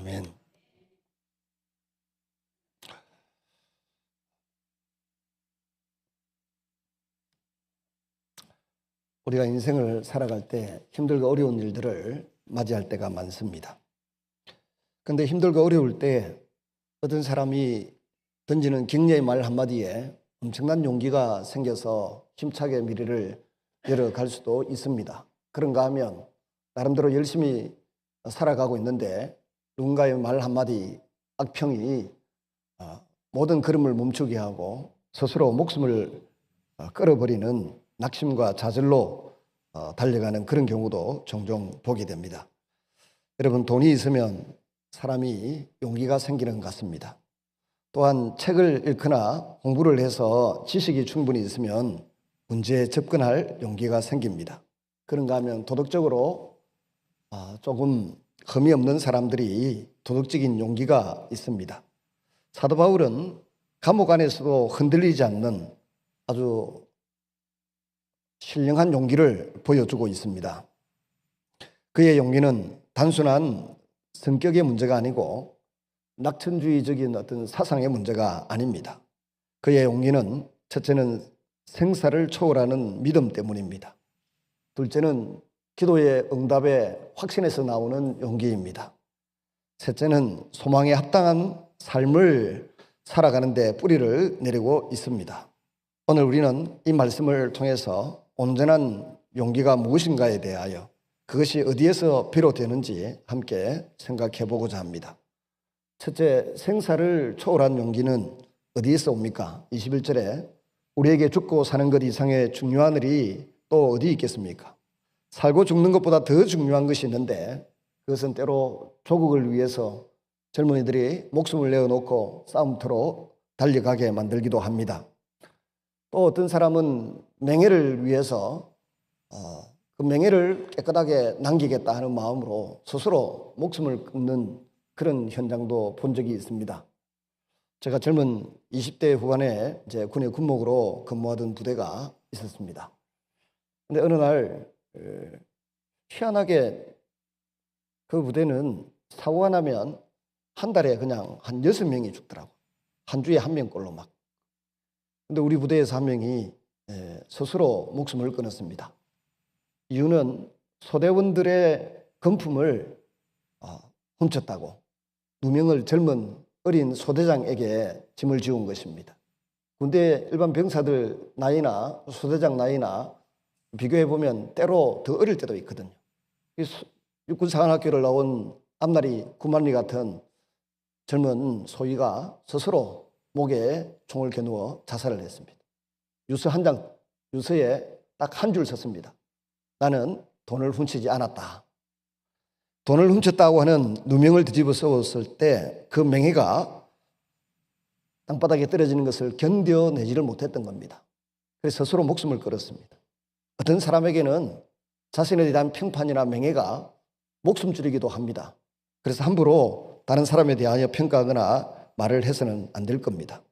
아멘. 우리가 인생을 살아갈 때 힘들고 어려운 일들을 맞이할 때가 많습니다. 그런데 힘들고 어려울 때 어떤 사람이 던지는 격려의 말 한마디에 엄청난 용기가 생겨서 힘차게 미래를 열어갈 수도 있습니다. 그런가 하면 나름대로 열심히 살아가고 있는데 누군가의 말 한마디, 악평이 모든 걸음을 멈추게 하고 스스로 목숨을 끌어버리는 낙심과 좌절로 달려가는 그런 경우도 종종 보게 됩니다. 여러분, 돈이 있으면 사람이 용기가 생기는 것 같습니다. 또한 책을 읽거나 공부를 해서 지식이 충분히 있으면 문제에 접근할 용기가 생깁니다. 그런가 하면 도덕적으로 조금 흠이 없는 사람들이 도덕적인 용기가 있습니다. 사도 바울은 감옥 안에서도 흔들리지 않는 아주 신령한 용기를 보여주고 있습니다. 그의 용기는 단순한 성격의 문제가 아니고 낙천주의적인 어떤 사상의 문제가 아닙니다. 그의 용기는 첫째는 생사를 초월하는 믿음 때문입니다. 둘째는 기도의 응답에 확신에서 나오는 용기입니다. 셋째는 소망에 합당한 삶을 살아가는 데 뿌리를 내리고 있습니다. 오늘 우리는 이 말씀을 통해서 온전한 용기가 무엇인가에 대하여 그것이 어디에서 비롯되는지 함께 생각해 보고자 합니다. 첫째, 생사를 초월한 용기는 어디에서 옵니까? 21절에 우리에게 죽고 사는 것 이상의 중요한 일이 또 어디 있겠습니까? 살고 죽는 것보다 더 중요한 것이 있는데 그것은 때로 조국을 위해서 젊은이들이 목숨을 내어놓고 싸움터로 달려가게 만들기도 합니다. 또 어떤 사람은 명예를 위해서 그 명예를 깨끗하게 남기겠다 하는 마음으로 스스로 목숨을 끊는 그런 현장도 본 적이 있습니다. 제가 젊은 20대 후반에 이제 군의 군목으로 근무하던 부대가 있었습니다. 근데 어느 날 희한하게 그 부대는 사고가 나면 한 달에 그냥 한 6명이 죽더라고. 한 주에 한 명꼴로 막. 근데 우리 부대에서 한 명이 스스로 목숨을 끊었습니다. 이유는 소대원들의 금품을 훔쳤다고 누명을 젊은 어린 소대장에게 짐을 지운 것입니다. 군대 일반 병사들 나이나 소대장 나이나 비교해보면 때로 더 어릴 때도 있거든요. 육군사관학교를 나온 앞날이 구만리 같은 젊은 소위가 스스로 목에 총을 겨누어 자살을 했습니다. 유서 한 장, 유서에 딱 한 줄 썼습니다. 나는 돈을 훔치지 않았다. 돈을 훔쳤다고 하는 누명을 뒤집어 쓰었을 때 그 명예가 땅바닥에 떨어지는 것을 견뎌내지를 못했던 겁니다. 그래서 스스로 목숨을 끊었습니다. 어떤 사람에게는 자신에 대한 평판이나 명예가 목숨줄이기도 합니다. 그래서 함부로 다른 사람에 대하여 평가하거나 말을 해서는 안 될 겁니다.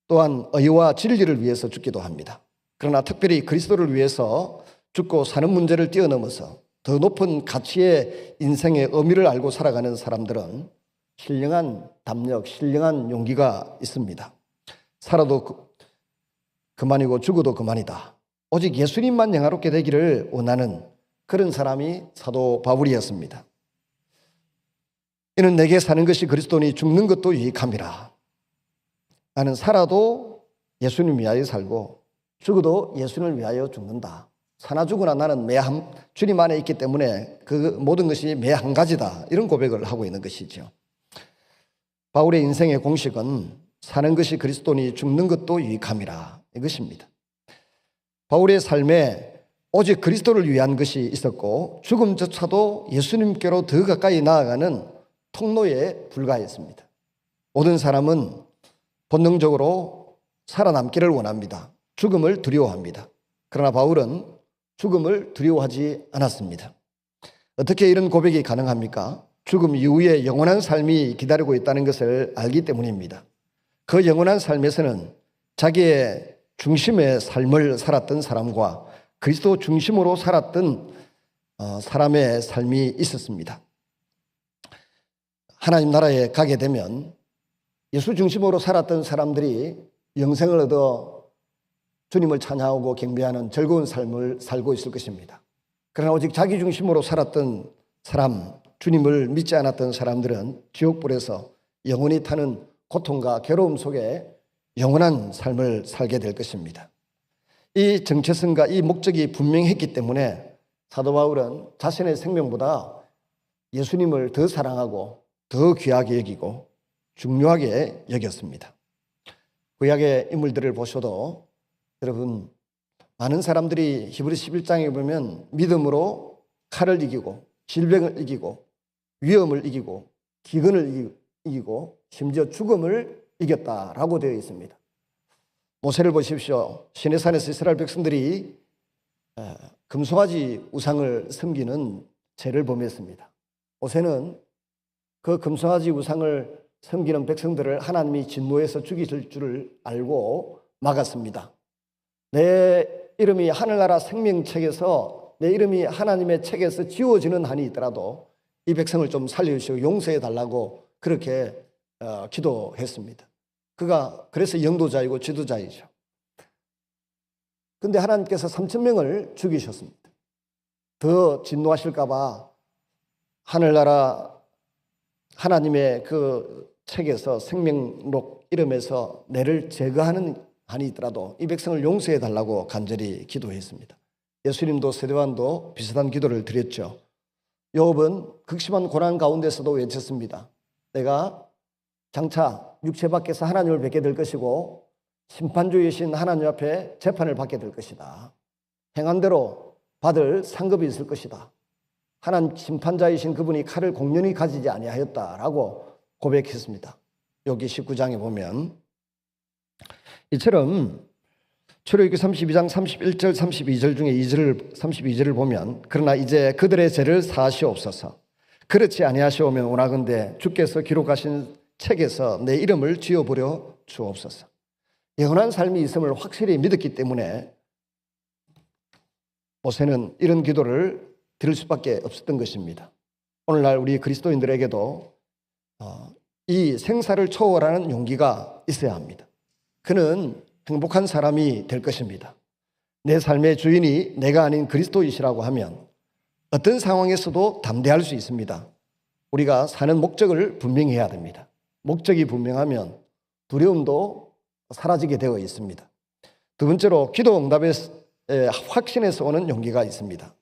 또한 의와 진리를 위해서 죽기도 합니다. 그러나 특별히 그리스도를 위해서 죽고 사는 문제를 뛰어넘어서 더 높은 가치의 인생의 의미를 알고 살아가는 사람들은 신령한 담력, 신령한 용기가 있습니다. 살아도 그만이고 죽어도 그만이다. 오직 예수님만 영화롭게 되기를 원하는 그런 사람이 사도 바울이었습니다. 이는 내게 사는 것이 그리스도니 죽는 것도 유익함이라. 나는 살아도 예수님 위하여 살고 죽어도 예수님을 위하여 죽는다. 사나 죽으나 나는 매한 주님 안에 있기 때문에 그 모든 것이 매 한 가지다. 이런 고백을 하고 있는 것이죠. 바울의 인생의 공식은 사는 것이 그리스도니 죽는 것도 유익함이라. 이것입니다. 바울의 삶에 오직 그리스도를 위한 것이 있었고 죽음조차도 예수님께로 더 가까이 나아가는 통로에 불과했습니다. 모든 사람은 본능적으로 살아남기를 원합니다. 죽음을 두려워합니다. 그러나 바울은 죽음을 두려워하지 않았습니다. 어떻게 이런 고백이 가능합니까? 죽음 이후에 영원한 삶이 기다리고 있다는 것을 알기 때문입니다. 그 영원한 삶에서는 자기의 중심의 삶을 살았던 사람과 그리스도 중심으로 살았던 사람의 삶이 있었습니다. 하나님 나라에 가게 되면 예수 중심으로 살았던 사람들이 영생을 얻어 주님을 찬양하고 경배하는 즐거운 삶을 살고 있을 것입니다. 그러나 오직 자기 중심으로 살았던 사람, 주님을 믿지 않았던 사람들은 지옥불에서 영원히 타는 고통과 괴로움 속에 영원한 삶을 살게 될 것입니다. 이 정체성과 이 목적이 분명했기 때문에 사도 바울은 자신의 생명보다 예수님을 더 사랑하고 더 귀하게 여기고 중요하게 여겼습니다. 구약의 인물들을 보셔도 여러분, 많은 사람들이 히브리서 11장에 보면 믿음으로 칼을 이기고 질병을 이기고 위험을 이기고 기근을 이기고 심지어 죽음을 이겼다라고 되어 있습니다. 모세를 보십시오. 시내산에서 이스라엘 백성들이 금송아지 우상을 섬기는 죄를 범했습니다. 모세는 그 금송아지 우상을 섬기는 백성들을 하나님이 진노해서 죽이실 줄을 알고 막았습니다. 내 이름이 하늘나라 생명책에서 내 이름이 하나님의 책에서 지워지는 한이 있더라도 이 백성을 좀 살려주시고 용서해 달라고 그렇게 기도했습니다. 그가 그래서 영도자이고 지도자이죠. 그런데 하나님께서 3,000명을 죽이셨습니다. 더 진노하실까 봐 하늘나라 하나님의 그 책에서 생명록 이름에서 내를 제거하는 한이 있더라도 이 백성을 용서해 달라고 간절히 기도했습니다. 예수님도 세례요한도 비슷한 기도를 드렸죠. 욥은 극심한 고난 가운데서도 외쳤습니다. 내가 장차 육체 밖에서 하나님을 뵙게 될 것이고 심판주이신 하나님 앞에 재판을 받게 될 것이다. 행한 대로 받을 상급이 있을 것이다. 하나님 심판자이신 그분이 칼을 공연히 가지지 아니하였다라고 고백했습니다. 여기 19장에 보면 이처럼 출애굽기 32장 31절 32절 중에 32절을 보면 그러나 이제 그들의 죄를 사하시옵소서. 그렇지 아니하시오면 원하건대 주께서 기록하신 책에서 내 이름을 지워버려 주옵소서. 영원한 삶이 있음을 확실히 믿었기 때문에 모세는 이런 기도를 드릴 수밖에 없었던 것입니다. 오늘날 우리 그리스도인들에게도 이 생사를 초월하는 용기가 있어야 합니다. 그는 행복한 사람이 될 것입니다. 내 삶의 주인이 내가 아닌 그리스도이시라고 하면 어떤 상황에서도 담대할 수 있습니다. 우리가 사는 목적을 분명히 해야 됩니다. 목적이 분명하면 두려움도 사라지게 되어 있습니다. 두 번째로 기도 응답의 확신에서 오는 용기가 있습니다.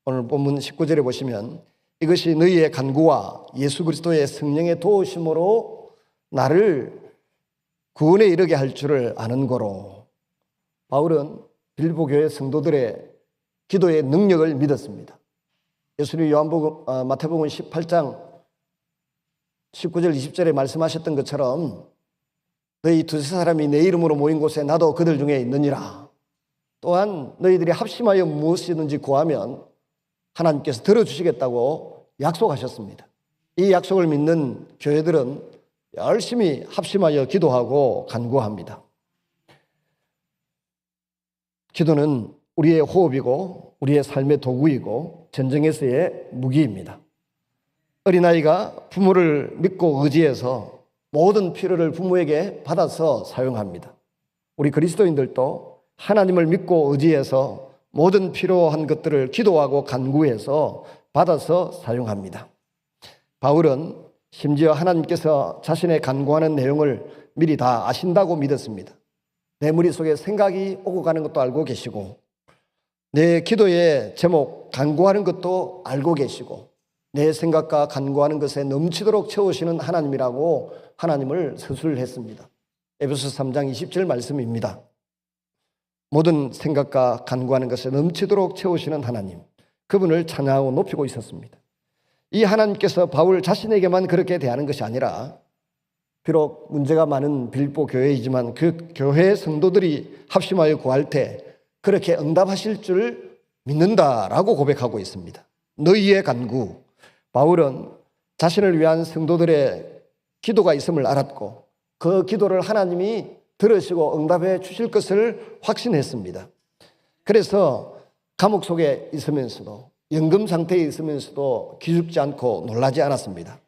오늘 본문 19절에 보시면 이것이 너희의 간구와 예수 그리스도의 성령의 도우심으로 나를 구원에 이르게 할 줄을 아는 거로. 바울은 빌립보 교회 성도들의 기도의 능력을 믿었습니다. 예수님 마태복음 18장 19절 20절에 말씀하셨던 것처럼 너희 두세 사람이 내 이름으로 모인 곳에 나도 그들 중에 있느니라. 또한 너희들이 합심하여 무엇이든지 구하면 하나님께서 들어주시겠다고 약속하셨습니다. 이 약속을 믿는 교회들은 열심히 합심하여 기도하고 간구합니다. 기도는 우리의 호흡이고 우리의 삶의 도구이고 전쟁에서의 무기입니다. 어린아이가 부모를 믿고 의지해서 모든 필요를 부모에게 받아서 사용합니다. 우리 그리스도인들도 하나님을 믿고 의지해서 모든 필요한 것들을 기도하고 간구해서 받아서 사용합니다. 바울은 심지어 하나님께서 자신의 간구하는 내용을 미리 다 아신다고 믿었습니다. 내 머릿속에 생각이 오고 가는 것도 알고 계시고 내 기도의 제목 간구하는 것도 알고 계시고 내 생각과 간구하는 것에 넘치도록 채우시는 하나님이라고 하나님을 서술했습니다. 에베소서 3장 20절 말씀입니다. 모든 생각과 간구하는 것에 넘치도록 채우시는 하나님, 그분을 찬양하고 높이고 있었습니다. 이 하나님께서 바울 자신에게만 그렇게 대하는 것이 아니라 비록 문제가 많은 빌립보 교회이지만 그 교회 성도들이 합심하여 구할 때 그렇게 응답하실 줄 믿는다라고 고백하고 있습니다. 너희의 간구. 바울은 자신을 위한 성도들의 기도가 있음을 알았고 그 기도를 하나님이 들으시고 응답해 주실 것을 확신했습니다. 그래서 감옥 속에 있으면서도 연금 상태에 있으면서도 기죽지 않고 놀라지 않았습니다.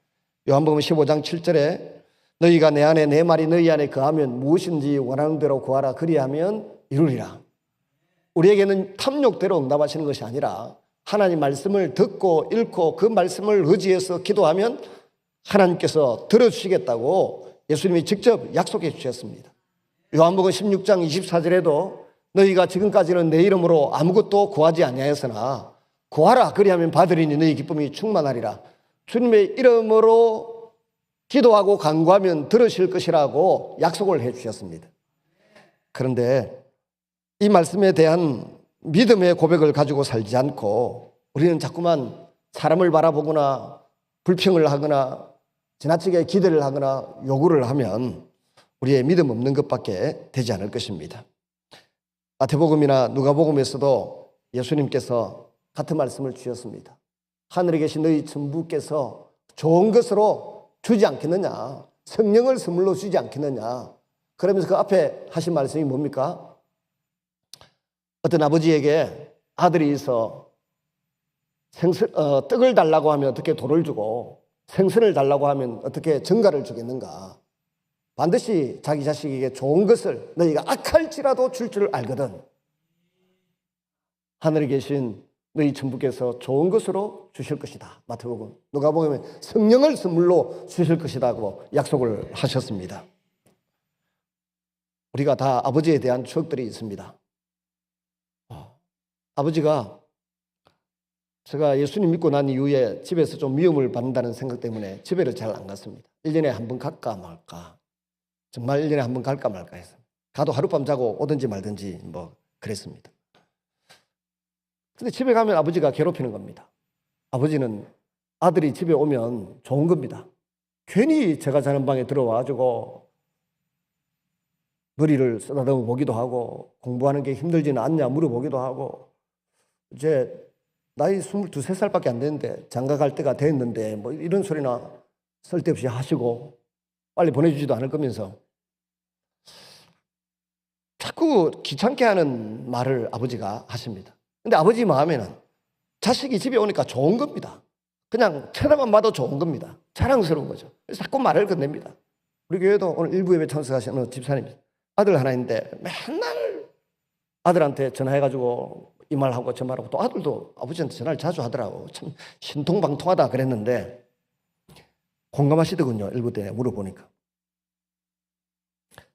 요한복음 15장 7절에 너희가 내 안에 내 말이 너희 안에 거하면 무엇인지 원하는 대로 구하라 그리하면 이루리라. 우리에게는 탐욕대로 응답하시는 것이 아니라 하나님 말씀을 듣고 읽고 그 말씀을 의지해서 기도하면 하나님께서 들어주시겠다고 예수님이 직접 약속해 주셨습니다. 요한복음 16장 24절에도 너희가 지금까지는 내 이름으로 아무것도 구하지 아니하였으나 구하라 그리하면 받으리니 너희 기쁨이 충만하리라. 주님의 이름으로 기도하고 간구하면 들으실 것이라고 약속을 해 주셨습니다. 그런데 이 말씀에 대한 믿음의 고백을 가지고 살지 않고 우리는 자꾸만 사람을 바라보거나 불평을 하거나 지나치게 기대를 하거나 요구를 하면 우리의 믿음 없는 것밖에 되지 않을 것입니다. 마태복음이나 누가복음에서도 예수님께서 같은 말씀을 주셨습니다. 하늘에 계신 너희 천부께서 좋은 것으로 주지 않겠느냐, 성령을 선물로 주지 않겠느냐. 그러면서 그 앞에 하신 말씀이 뭡니까? 어떤 아버지에게 아들이 있어 떡을 달라고 하면 어떻게 돌을 주고 생선을 달라고 하면 어떻게 전갈을 주겠는가. 반드시 자기 자식에게 좋은 것을 너희가 악할지라도 줄 줄 알거든. 하늘에 계신 너희 천부께서 좋은 것으로 주실 것이다. 마태복음. 누가복음에 성령을 선물로 주실 것이라고 약속을 하셨습니다. 우리가 다 아버지에 대한 추억들이 있습니다. 아버지가 제가 예수님 믿고 난 이후에 집에서 좀 위험을 받는다는 생각 때문에 집에를 잘 안 갔습니다. 1년에 한 번 갈까 말까. 정말 1년에 한 번 갈까 말까 했어요. 가도 하룻밤 자고 오든지 말든지 뭐 그랬습니다. 근데 집에 가면 아버지가 괴롭히는 겁니다. 아버지는 아들이 집에 오면 좋은 겁니다. 괜히 제가 자는 방에 들어와가지고 머리를 쓰다듬어 보기도 하고 공부하는 게 힘들지는 않냐 물어보기도 하고 이제 나이 22, 23살밖에 안 됐는데 장가 갈 때가 됐는데 뭐 이런 소리나 쓸데없이 하시고 빨리 보내주지도 않을 거면서 자꾸 귀찮게 하는 말을 아버지가 하십니다. 근데 아버지 마음에는 자식이 집에 오니까 좋은 겁니다. 그냥 쳐다만 봐도 좋은 겁니다. 자랑스러운 거죠. 그래서 자꾸 말을 건넵니다. 우리 교회도 오늘 일부 예배 참석하신 어느 집사님 아들 하나 있는데 맨날 아들한테 전화해가지고 이 말하고 저 말하고 또 아들도 아버지한테 전화를 자주 하더라고. 참 신통방통하다 그랬는데 공감하시더군요. 일부 때 물어보니까.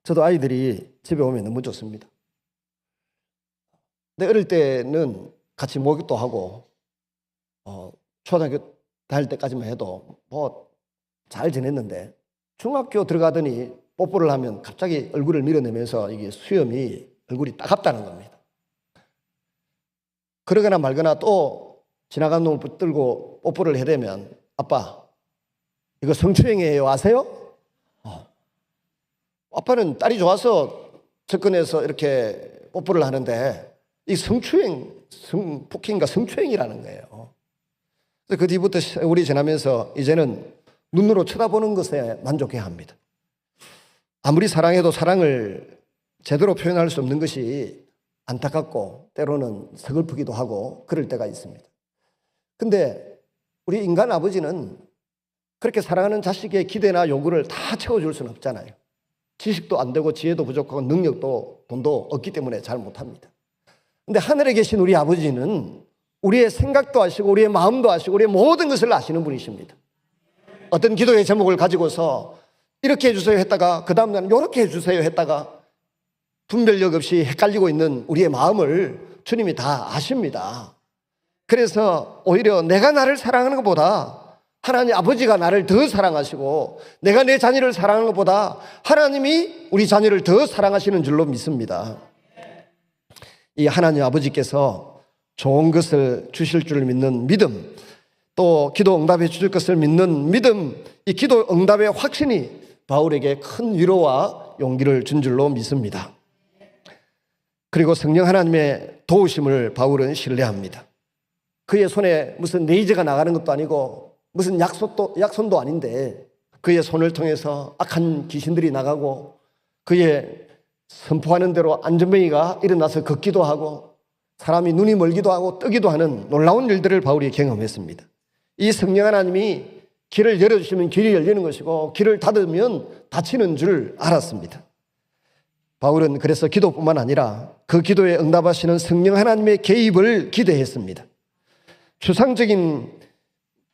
저도 아이들이 집에 오면 너무 좋습니다. 근데 어릴 때는 같이 목욕도 하고 초등학교 다닐 때까지만 해도 뭐 잘 지냈는데 중학교 들어가더니 뽀뽀를 하면 갑자기 얼굴을 밀어내면서 이게 수염이 얼굴이 따갑다는 겁니다. 그러거나 말거나 또 지나간 놈을 붙들고 뽀뽀를 해대면 아빠 이거 성추행이에요 아세요? 아빠는 딸이 좋아서 접근해서 이렇게 뽀뽀를 하는데 이 성추행, 성폭행과 성추행이라는 거예요. 그 뒤부터 세월이 지나면서 이제는 눈으로 쳐다보는 것에 만족해야 합니다. 아무리 사랑해도 사랑을 제대로 표현할 수 없는 것이 안타깝고 때로는 서글프기도 하고 그럴 때가 있습니다. 근데 우리 인간 아버지는 그렇게 사랑하는 자식의 기대나 요구를 다 채워줄 수는 없잖아요. 지식도 안 되고 지혜도 부족하고 능력도 돈도 없기 때문에 잘 못합니다. 근데 하늘에 계신 우리 아버지는 우리의 생각도 아시고 우리의 마음도 아시고 우리의 모든 것을 아시는 분이십니다. 어떤 기도의 제목을 가지고서 이렇게 해주세요 했다가 그 다음 날은 이렇게 해주세요 했다가 분별력 없이 헷갈리고 있는 우리의 마음을 주님이 다 아십니다. 그래서 오히려 내가 나를 사랑하는 것보다 하나님 아버지가 나를 더 사랑하시고 내가 내 자녀를 사랑하는 것보다 하나님이 우리 자녀를 더 사랑하시는 줄로 믿습니다. 이 하나님 아버지께서 좋은 것을 주실 줄 믿는 믿음, 또 기도 응답해 주실 것을 믿는 믿음, 이 기도 응답의 확신이 바울에게 큰 위로와 용기를 준 줄로 믿습니다. 그리고 성령 하나님의 도우심을 바울은 신뢰합니다. 그의 손에 무슨 레이저가 나가는 것도 아니고 무슨 약손도 아닌데 그의 손을 통해서 악한 귀신들이 나가고 그의 선포하는 대로 안전뱅이가 일어나서 걷기도 하고 사람이 눈이 멀기도 하고 뜨기도 하는 놀라운 일들을 바울이 경험했습니다. 이 성령 하나님이 길을 열어주시면 길이 열리는 것이고 길을 닫으면 닫히는 줄 알았습니다. 바울은 그래서 기도뿐만 아니라 그 기도에 응답하시는 성령 하나님의 개입을 기대했습니다. 추상적인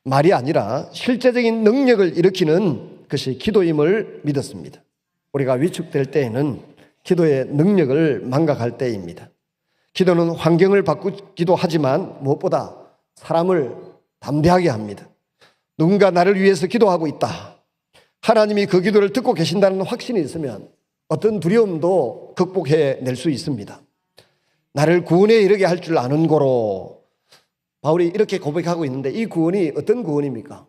말이 아니라 실제적인 능력을 일으키는 것이 기도임을 믿었습니다. 우리가 위축될 때에는 기도의 능력을 망각할 때입니다. 기도는 환경을 바꾸기도 하지만 무엇보다 사람을 담대하게 합니다. 누군가 나를 위해서 기도하고 있다. 하나님이 그 기도를 듣고 계신다는 확신이 있으면 어떤 두려움도 극복해낼 수 있습니다. 나를 구원에 이르게 할 줄 아는 고로 바울이 이렇게 고백하고 있는데 이 구원이 어떤 구원입니까?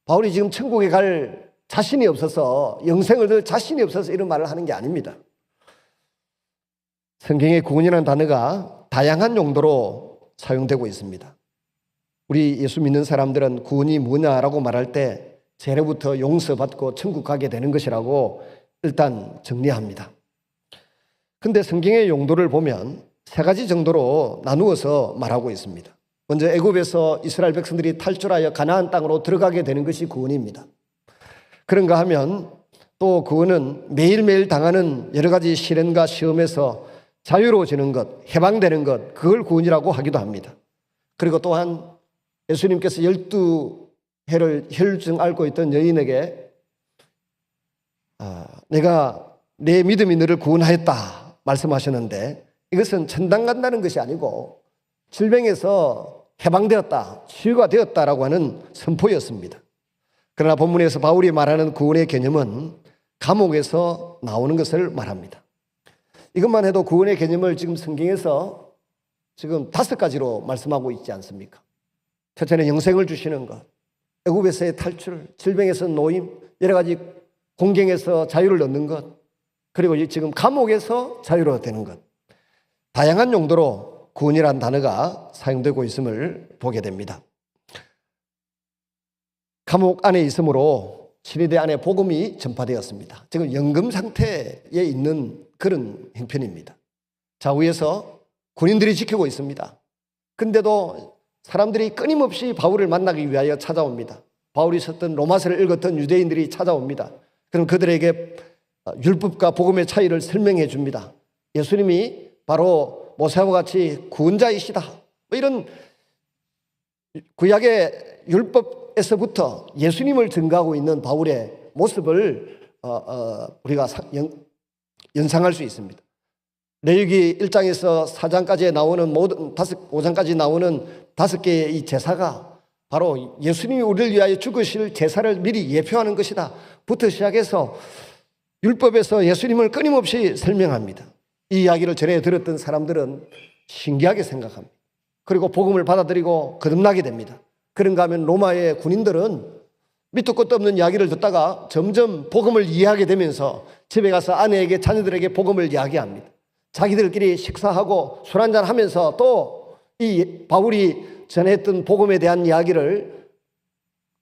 바울이 지금 천국에 갈 자신이 없어서 영생을 얻을 자신이 없어서 이런 말을 하는 게 아닙니다. 성경의 구원이라는 단어가 다양한 용도로 사용되고 있습니다. 우리 예수 믿는 사람들은 구원이 뭐냐라고 말할 때 죄로부터 용서받고 천국 가게 되는 것이라고 일단 정리합니다. 그런데 성경의 용도를 보면 세 가지 정도로 나누어서 말하고 있습니다. 먼저 애굽에서 이스라엘 백성들이 탈출하여 가나안 땅으로 들어가게 되는 것이 구원입니다. 그런가 하면 또 구원은 매일매일 당하는 여러 가지 시련과 시험에서 자유로워지는 것, 해방되는 것, 그걸 구원이라고 하기도 합니다. 그리고 또한 예수님께서 12해를 혈증 앓고 있던 여인에게 내가 내 믿음이 너를 구원하였다 말씀하셨는데 이것은 천당 간다는 것이 아니고 질병에서 해방되었다, 치유가 되었다라고 하는 선포였습니다. 그러나 본문에서 바울이 말하는 구원의 개념은 감옥에서 나오는 것을 말합니다. 이것만 해도 구원의 개념을 지금 성경에서 지금 5가지로 말씀하고 있지 않습니까? 첫째는 영생을 주시는 것, 애굽에서의 탈출, 질병에서 노임, 여러 가지 공경에서 자유를 얻는 것, 그리고 지금 감옥에서 자유로 되는 것. 다양한 용도로 구원이라는 단어가 사용되고 있음을 보게 됩니다. 감옥 안에 있으므로 친위대 안에 복음이 전파되었습니다. 지금 연금 상태에 있는 그런 형편입니다. 좌우에서 군인들이 지키고 있습니다. 근데도 사람들이 끊임없이 바울을 만나기 위하여 찾아옵니다. 바울이 썼던 로마서를 읽었던 유대인들이 찾아옵니다. 그럼 그들에게 율법과 복음의 차이를 설명해 줍니다. 예수님이 바로 모세와 같이 구원자이시다. 이런 구약의 율법에서부터 예수님을 증거하고 있는 바울의 모습을 우리가 연상할 수 있습니다. 레위기 1장에서 4장까지 나오는 5장까지 나오는 5개의 이 제사가 바로 예수님이 우리를 위하여 죽으실 제사를 미리 예표하는 것이다 부터 시작해서 율법에서 예수님을 끊임없이 설명합니다. 이 이야기를 전해 들었던 사람들은 신기하게 생각합니다. 그리고 복음을 받아들이고 거듭나게 됩니다. 그런가 하면 로마의 군인들은 밑도 끝도 없는 이야기를 듣다가 점점 복음을 이해하게 되면서 집에 가서 아내에게 자녀들에게 복음을 이야기합니다. 자기들끼리 식사하고 술 한잔 하면서 또 이 바울이 전했던 복음에 대한 이야기를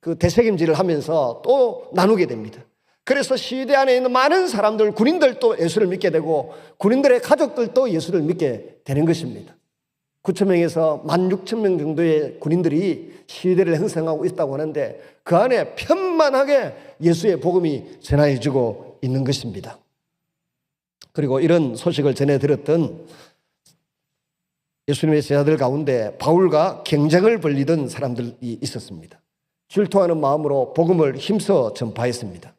그 되새김질을 하면서 또 나누게 됩니다. 그래서 시대 안에 있는 많은 사람들, 군인들도 예수를 믿게 되고 군인들의 가족들도 예수를 믿게 되는 것입니다. 9,000명에서 16,000명 정도의 군인들이 시대를 형성하고 있다고 하는데 그 안에 편만하게 예수의 복음이 전해지고 있는 것입니다. 그리고 이런 소식을 전해 들었던 예수님의 제자들 가운데 바울과 경쟁을 벌이던 사람들이 있었습니다. 질투하는 마음으로 복음을 힘써 전파했습니다.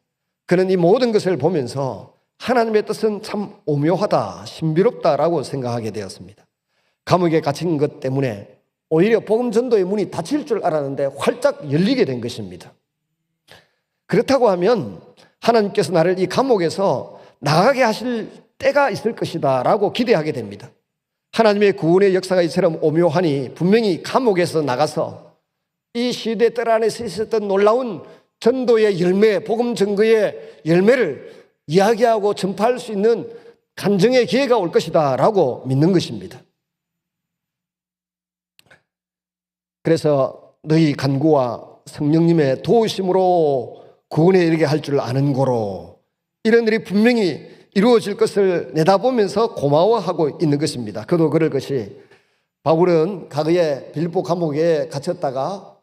그는 이 모든 것을 보면서 하나님의 뜻은 참 오묘하다, 신비롭다라고 생각하게 되었습니다. 감옥에 갇힌 것 때문에 오히려 복음 전도의 문이 닫힐 줄 알았는데 활짝 열리게 된 것입니다. 그렇다고 하면 하나님께서 나를 이 감옥에서 나가게 하실 때가 있을 것이다 라고 기대하게 됩니다. 하나님의 구원의 역사가 이처럼 오묘하니 분명히 감옥에서 나가서 이 시대 뜰 안에서 있었던 놀라운 전도의 열매, 복음 증거의 열매를 이야기하고 전파할 수 있는 간증의 기회가 올 것이다 라고 믿는 것입니다. 그래서 너희 간구와 성령님의 도우심으로 구원에 이르게 할 줄 아는 고로 이런 일이 분명히 이루어질 것을 내다보면서 고마워하고 있는 것입니다. 그도 그럴 것이 바울은 과거에 빌립보 감옥에 갇혔다가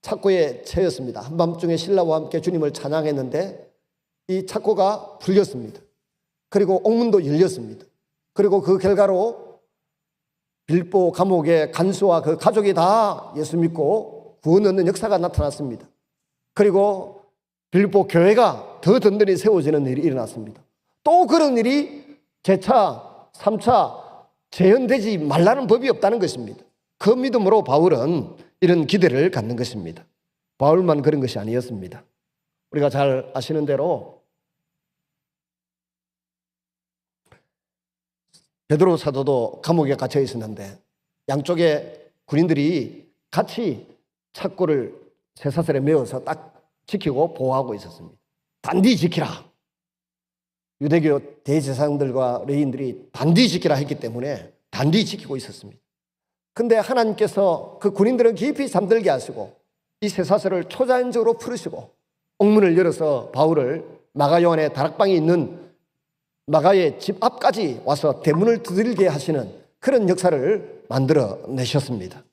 착고에 처했습니다. 한밤중에 신라와 함께 주님을 찬양했는데 이 착고가 풀렸습니다. 그리고 옥문도 열렸습니다. 그리고 그 결과로 빌보 감옥의 간수와 그 가족이 다 예수 믿고 구원 얻는 역사가 나타났습니다. 그리고 빌보 교회가 더 든든히 세워지는 일이 일어났습니다. 또 그런 일이 재차, 3차 재현되지 말라는 법이 없다는 것입니다. 그 믿음으로 바울은 이런 기대를 갖는 것입니다. 바울만 그런 것이 아니었습니다. 우리가 잘 아시는 대로 베드로 사도도 감옥에 갇혀 있었는데 양쪽에 군인들이 같이 착고를 쇠사슬에 메어서 딱 지키고 보호하고 있었습니다. 단디 지키라. 유대교 대제사장들과 레위인들이 단디 지키라 했기 때문에 단디 지키고 있었습니다. 근데 하나님께서 그 군인들을 깊이 잠들게 하시고 이 쇠사슬을 초자연적으로 풀으시고 옥문을 열어서 바울을 마가 요한의 다락방이 있는 마가의 집 앞까지 와서 대문을 두들게 하시는 그런 역사를 만들어 내셨습니다.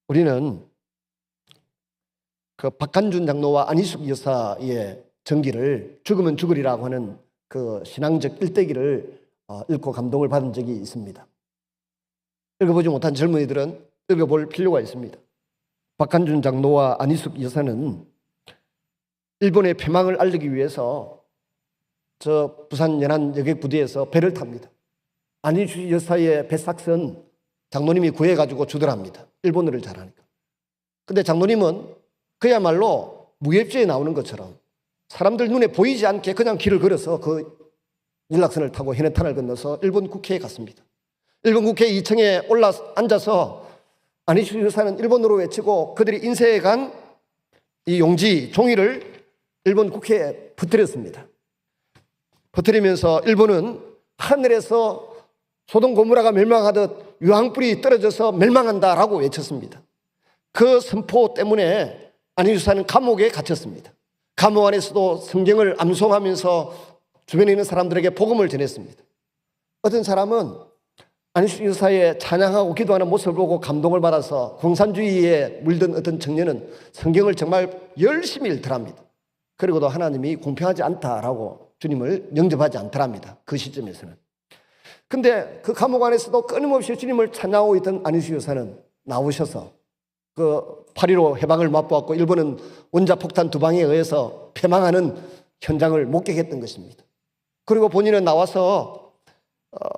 우리는 그 박한준 장로와 안희숙 여사의 전기를 죽으면 죽으리라고 하는 그 신앙적 일대기를 읽고 감동을 받은 적이 있습니다. 읽어보지 못한 젊은이들은 읽어볼 필요가 있습니다. 박한준 장로와 안희숙 여사는 일본의 패망을 알리기 위해서 저 부산 연안 여객부대에서 배를 탑니다. 안희숙 여사의 배삭선 장로님이 구해가지고 주더랍니다. 일본어를 잘하니까. 근데 장로님은 그야말로 무협지에 나오는 것처럼 사람들 눈에 보이지 않게 그냥 길을 걸어서 그 연락선을 타고 해내탄을 건너서 일본 국회에 갔습니다. 일본 국회 2층에 올라 앉아서 안희숙 여사는 일본어로 외치고 그들이 인쇄해 간 이 용지, 종이를 일본 국회에 퍼뜨렸습니다. 퍼뜨리면서 일본은 하늘에서 소돔 고모라가 멸망하듯 유황불이 떨어져서 멸망한다라고 외쳤습니다. 그 선포 때문에 안희숙 여사는 감옥에 갇혔습니다. 감옥 안에서도 성경을 암송하면서 주변에 있는 사람들에게 복음을 전했습니다. 어떤 사람은 안희숙 여사의 찬양하고 기도하는 모습을 보고 감동을 받아서 공산주의에 물든 어떤 청년은 성경을 정말 열심히 읽더랍니다. 그리고도 하나님이 공평하지 않다라고 주님을 영접하지 않더랍니다. 그 시점에서는. 근데 그 감옥 안에서도 끊임없이 주님을 찬양하고 있던 안희숙 여사는 나오셔서 그 8.15 해방을 맛보았고 일본은 원자폭탄 2방에 의해서 패망하는 현장을 목격했던 것입니다. 그리고 본인은 나와서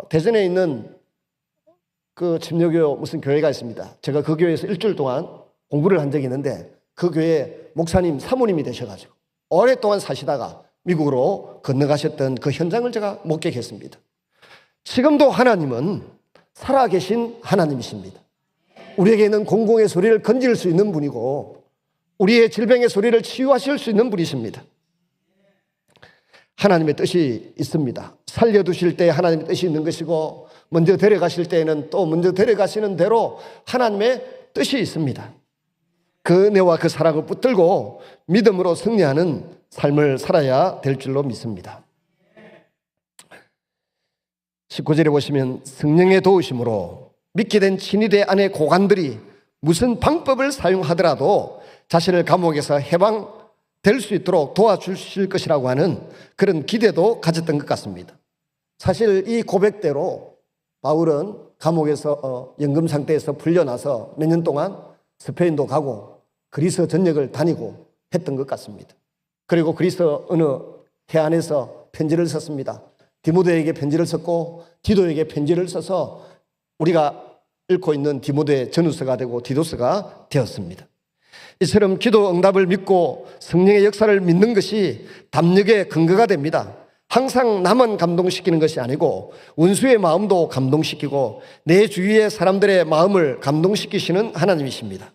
대전에 있는 그 침례교 무슨 교회가 있습니다. 제가 그 교회에서 일주일 동안 공부를 한 적이 있는데 그 교회 목사님 사모님이 되셔가지고 오랫동안 사시다가 미국으로 건너가셨던 그 현장을 제가 목격했습니다. 지금도 하나님은 살아계신 하나님이십니다. 우리에게는 공공의 소리를 건질 수 있는 분이고 우리의 질병의 소리를 치유하실 수 있는 분이십니다. 하나님의 뜻이 있습니다. 살려두실 때 하나님의 뜻이 있는 것이고 먼저 데려가실 때에는 또 먼저 데려가시는 대로 하나님의 뜻이 있습니다. 그 은혜와 그 사랑을 붙들고 믿음으로 승리하는 삶을 살아야 될 줄로 믿습니다. 19절에 보시면 성령의 도우심으로 믿게 된 친위대 안의 고관들이 무슨 방법을 사용하더라도 자신을 감옥에서 해방될 수 있도록 도와주실 것이라고 하는 그런 기대도 가졌던 것 같습니다. 사실 이 고백대로 바울은 감옥에서 연금 상태에서 풀려나서 몇 년 동안 스페인도 가고 그리스 전역을 다니고 했던 것 같습니다. 그리고 그리스 어느 해안에서 편지를 썼습니다. 디모데에게 편지를 썼고 디도에게 편지를 써서 우리가 읽고 있는 디모데 전후서가 되고 디도서가 되었습니다. 이처럼 기도 응답을 믿고 성령의 역사를 믿는 것이 담력의 근거가 됩니다. 항상 남은 감동시키는 것이 아니고 원수의 마음도 감동시키고 내 주위의 사람들의 마음을 감동시키시는 하나님이십니다.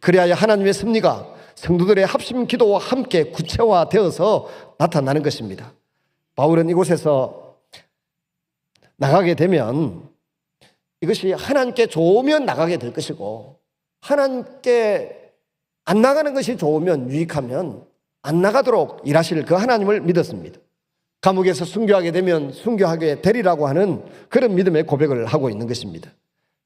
그래야 하나님의 섭리가 성도들의 합심 기도와 함께 구체화되어서 나타나는 것입니다. 바울은 이곳에서 나가게 되면 이것이 하나님께 좋으면 나가게 될 것이고 하나님께 안 나가는 것이 좋으면 유익하면 안 나가도록 일하실 그 하나님을 믿었습니다. 감옥에서 순교하게 되면 순교하게 되리라고 하는 그런 믿음의 고백을 하고 있는 것입니다.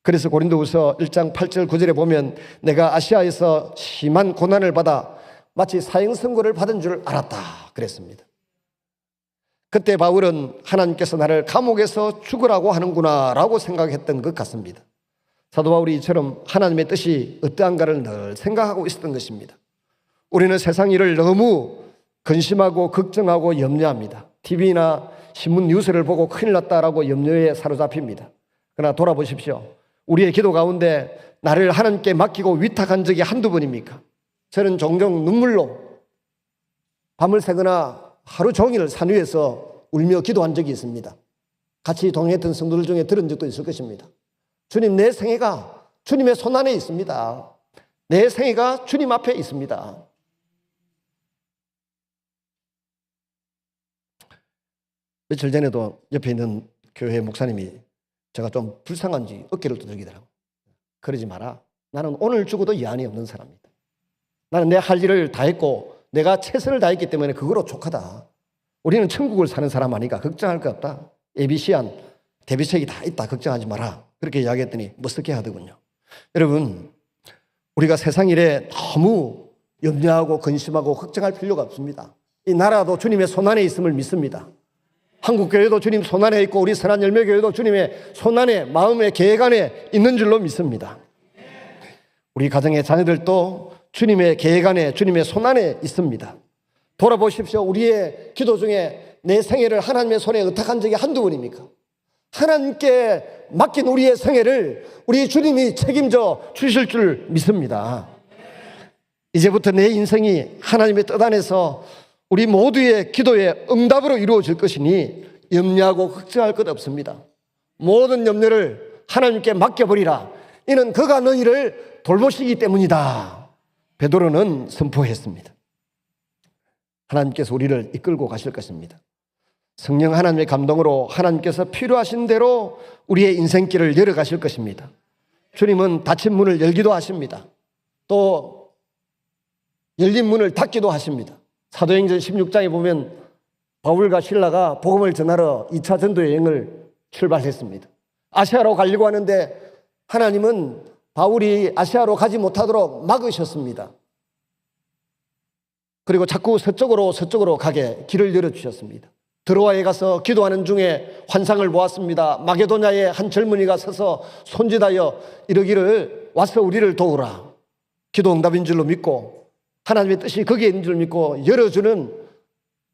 그래서 고린도후서 1장 8절 9절에 보면 내가 아시아에서 심한 고난을 받아 마치 사형선고를 받은 줄 알았다 그랬습니다. 그때 바울은 하나님께서 나를 감옥에서 죽으라고 하는구나 라고 생각했던 것 같습니다. 사도 바울이 이처럼 하나님의 뜻이 어떠한가를 늘 생각하고 있었던 것입니다. 우리는 세상 일을 너무 근심하고 걱정하고 염려합니다. TV나 신문 뉴스를 보고 큰일 났다라고 염려에 사로잡힙니다. 그러나 돌아보십시오. 우리의 기도 가운데 나를 하나님께 맡기고 위탁한 적이 한두 번입니까? 저는 종종 눈물로 밤을 새거나 하루 종일 산 위에서 울며 기도한 적이 있습니다. 같이 동행했던 성도들 중에 들은 적도 있을 것입니다. 주님, 내 생애가 주님의 손안에 있습니다. 내 생애가 주님 앞에 있습니다. 며칠 전에도 옆에 있는 교회 목사님이 제가 좀 불쌍한지 어깨를 두들기더라고요. 그러지 마라. 나는 오늘 죽어도 여한이 없는 사람이다. 나는 내 할 일을 다 했고 내가 최선을 다했기 때문에 그거로 족하다. 우리는 천국을 사는 사람 아니까 걱정할 거 없다. ABC한 대비책이 다 있다. 걱정하지 마라. 그렇게 이야기했더니 멋스게 하더군요. 여러분, 우리가 세상 일에 너무 염려하고 근심하고 걱정할 필요가 없습니다. 이 나라도 주님의 손안에 있음을 믿습니다. 한국교회도 주님 손안에 있고 우리 선한열매교회도 주님의 손안에, 마음의 계획 안에 있는 줄로 믿습니다. 우리 가정의 자녀들도 주님의 계획 안에, 주님의 손안에 있습니다. 돌아보십시오. 우리의 기도 중에 내 생애를 하나님의 손에 의탁한 적이 한두 번입니까? 하나님께 맡긴 우리의 생애를 우리 주님이 책임져 주실 줄 믿습니다. 이제부터 내 인생이 하나님의 뜻 안에서 우리 모두의 기도의 응답으로 이루어질 것이니 염려하고 걱정할 것 없습니다. 모든 염려를 하나님께 맡겨버리라. 이는 그가 너희를 돌보시기 때문이다. 베드로는 선포했습니다. 하나님께서 우리를 이끌고 가실 것입니다. 성령 하나님의 감동으로 하나님께서 필요하신 대로 우리의 인생길을 열어가실 것입니다. 주님은 닫힌 문을 열기도 하십니다. 또 열린 문을 닫기도 하십니다. 사도행전 16장에 보면 바울과 실라가 복음을 전하러 2차 전도 여행을 출발했습니다. 아시아로 가려고 하는데 하나님은 바울이 아시아로 가지 못하도록 막으셨습니다. 그리고 자꾸 서쪽으로 가게 길을 열어주셨습니다. 드로아에 가서 기도하는 중에 환상을 보았습니다. 마게도냐의 한 젊은이가 서서 손짓하여 이러기를 와서 우리를 도우라. 기도 응답인 줄로 믿고 하나님의 뜻이 거기에 있는 줄 믿고 열어주는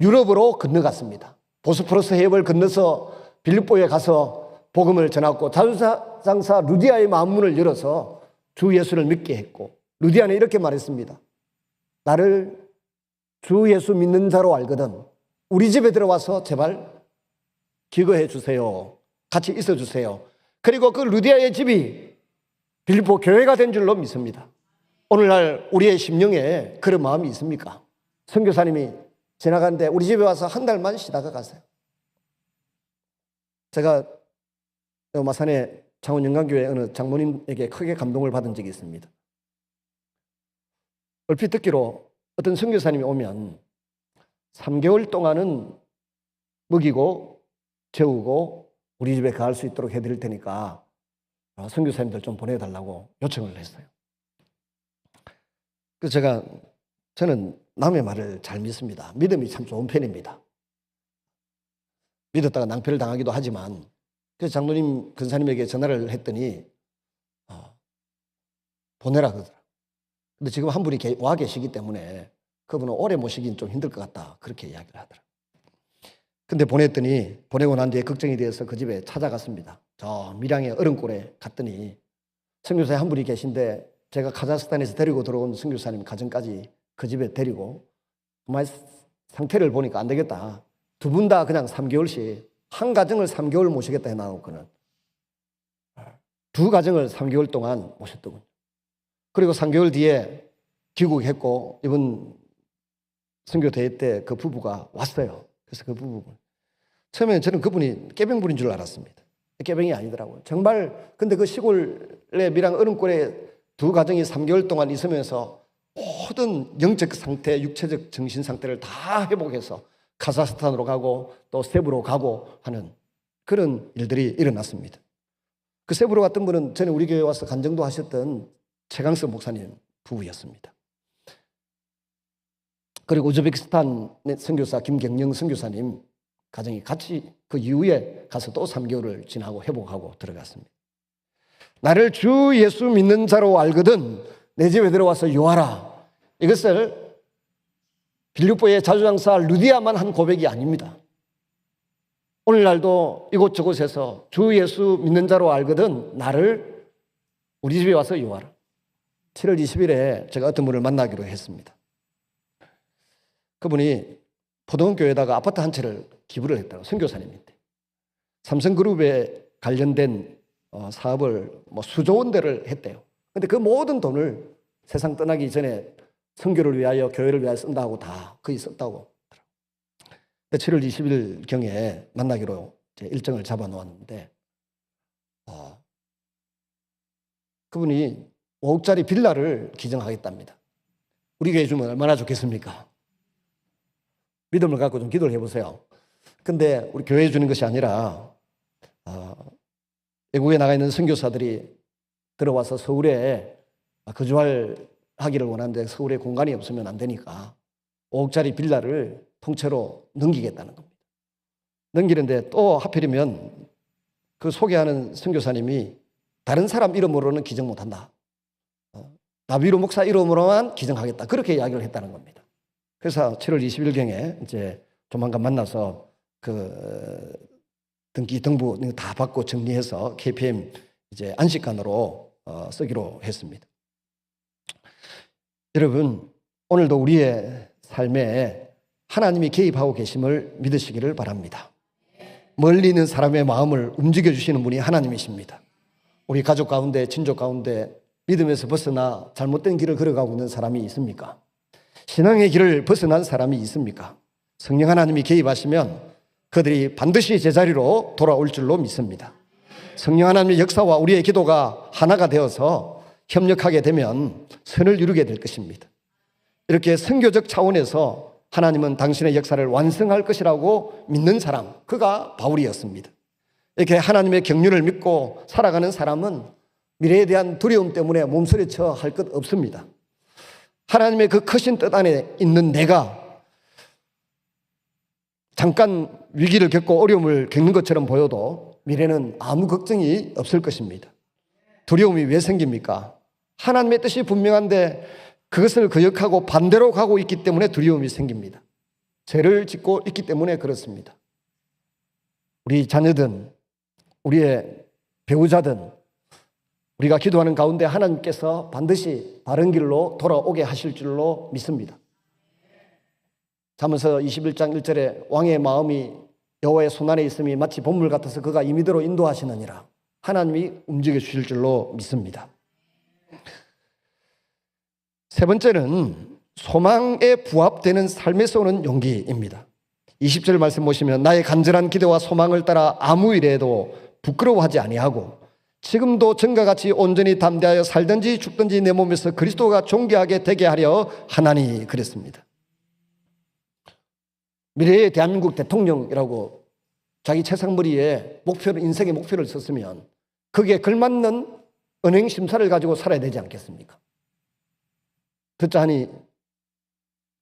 유럽으로 건너갔습니다. 보스포러스 해협을 건너서 빌립보에 가서 복음을 전하고 자주장사 루디아의 마음문을 열어서 주 예수를 믿게 했고, 루디아는 이렇게 말했습니다. 나를 주 예수 믿는 자로 알거든 우리 집에 들어와서 제발 기거해 주세요. 같이 있어 주세요. 그리고 그 루디아의 집이 빌립보 교회가 된 줄로 믿습니다. 오늘날 우리의 심령에 그런 마음이 있습니까? 선교사님이 지나가는데 우리 집에 와서 한 달만 쉬다가 가세요. 제가 마산의 창원영광교회 어느 장모님에게 크게 감동을 받은 적이 있습니다. 얼핏 듣기로 어떤 선교사님이 오면 3개월 동안은 먹이고 재우고 우리 집에 갈 수 있도록 해드릴 테니까 선교사님들 좀 보내달라고 요청을 했어요. 그래서 저는 남의 말을 잘 믿습니다. 믿음이 참 좋은 편입니다. 믿었다가 낭패를 당하기도 하지만, 그래서 장로님 근사님에게 전화를 했더니 보내라 그러더라고요. 근데 지금 한 분이 와 계시기 때문에 그분은 오래 모시긴 좀 힘들 것 같다 그렇게 이야기를 하더라고요. 근데 보내고 난 뒤에 걱정이 되어서 그 집에 찾아갔습니다. 저 밀양의 어른골에 갔더니 선교사에 한 분이 계신데 제가 카자흐스탄에서 데리고 들어온 선교사님 가정까지 그 집에 데리고 정말 상태를 보니까 안 되겠다. 두 분 다 그냥 3개월씩 한 가정을 3개월 모시겠다 해놔놓고는 두 가정을 3개월 동안 모셨더군요. 그리고 3개월 뒤에 귀국했고 이번 선교대회 때 그 부부가 왔어요. 그래서 그 부부 처음에 저는 그분이 깨병 부린 줄 알았습니다. 깨병이 아니더라고요. 정말 근데 그 시골의 밀양 어른골에 두 가정이 3개월 동안 있으면서 모든 영적 상태, 육체적 정신 상태를 다 회복해서 카자흐스탄으로 가고 또 세부로 가고 하는 그런 일들이 일어났습니다. 그 세부로 갔던 분은 전에 우리 교회 와서 간증도 하셨던 최강석 목사님 부부였습니다. 그리고 우즈베키스탄의 선교사 김경영 선교사님 가정이 같이 그 이후에 가서 또 3개월을 지나고 회복하고 들어갔습니다. 나를 주 예수 믿는 자로 알거든 내 집에 들어와서 요하라. 이것을 빌립보의 자주장사 루디아만 한 고백이 아닙니다. 오늘날도 이곳저곳에서 주 예수 믿는 자로 알거든 나를 우리 집에 와서 요하라. 7월 20일에 제가 어떤 분을 만나기로 했습니다. 그분이 포동교회에다가 아파트 한 채를 기부를 했다고, 선교사님인데 삼성그룹에 관련된 사업을 수조 원대를 했대요. 근데 그 모든 돈을 세상 떠나기 전에 선교를 위하여 교회를 위하여 쓴다고 다 거의 썼다고. 7월 20일 경에 만나기로 일정을 잡아 놓았는데 그분이 5억짜리 빌라를 기증하겠답니다. 우리 교회 주면 얼마나 좋겠습니까? 믿음을 갖고 좀 기도를 해보세요. 근데 우리 교회에 주는 것이 아니라 외국에 나가 있는 선교사들이 들어와서 서울에 거주하기를 원하는데 서울에 공간이 없으면 안 되니까 5억짜리 빌라를 통째로 넘기겠다는 겁니다. 넘기는데 또 하필이면 그 소개하는 선교사님이 다른 사람 이름으로는 기증 못한다. 나비로 목사 이름으로만 기증하겠다. 그렇게 이야기를 했다는 겁니다. 그래서 7월 20일경에 이제 조만간 만나서 그 등기 등부 다 받고 정리해서 KPM 이제 안식관으로 쓰기로 했습니다. 여러분, 오늘도 우리의 삶에 하나님이 개입하고 계심을 믿으시기를 바랍니다. 멀리 있는 사람의 마음을 움직여주시는 분이 하나님이십니다. 우리 가족 가운데, 친족 가운데 믿음에서 벗어나 잘못된 길을 걸어가고 있는 사람이 있습니까? 신앙의 길을 벗어난 사람이 있습니까? 성령 하나님이 개입하시면 그들이 반드시 제자리로 돌아올 줄로 믿습니다. 성령 하나님의 역사와 우리의 기도가 하나가 되어서 협력하게 되면 선을 이루게 될 것입니다. 이렇게 선교적 차원에서 하나님은 당신의 역사를 완성할 것이라고 믿는 사람, 그가 바울이었습니다. 이렇게 하나님의 경륜을 믿고 살아가는 사람은 미래에 대한 두려움 때문에 몸서리쳐 할 것 없습니다. 하나님의 그 크신 뜻 안에 있는 내가 잠깐 위기를 겪고 어려움을 겪는 것처럼 보여도 미래는 아무 걱정이 없을 것입니다. 두려움이 왜 생깁니까? 하나님의 뜻이 분명한데 그것을 거역하고 반대로 가고 있기 때문에 두려움이 생깁니다. 죄를 짓고 있기 때문에 그렇습니다. 우리 자녀든 우리의 배우자든 우리가 기도하는 가운데 하나님께서 반드시 바른 길로 돌아오게 하실 줄로 믿습니다. 잠언서 21장 1절에 왕의 마음이 여호와의 손안에 있음이 마치 봇물 같아서 그가 임의대로 인도하시느니라. 하나님이 움직여 주실 줄로 믿습니다. 세 번째는 소망에 부합되는 삶에서 오는 용기입니다. 20절 말씀 보시면 나의 간절한 기대와 소망을 따라 아무 일에도 부끄러워하지 아니하고 지금도 전과 같이 온전히 담대하여 살든지 죽든지 내 몸에서 그리스도가 존귀하게 되게 하려 하나니 그랬습니다. 미래의 대한민국 대통령이라고 자기 채상머리에 목표를, 인생의 목표를 썼으면 거기에 걸맞는 은행 심사를 가지고 살아야 되지 않겠습니까? 듣자 하니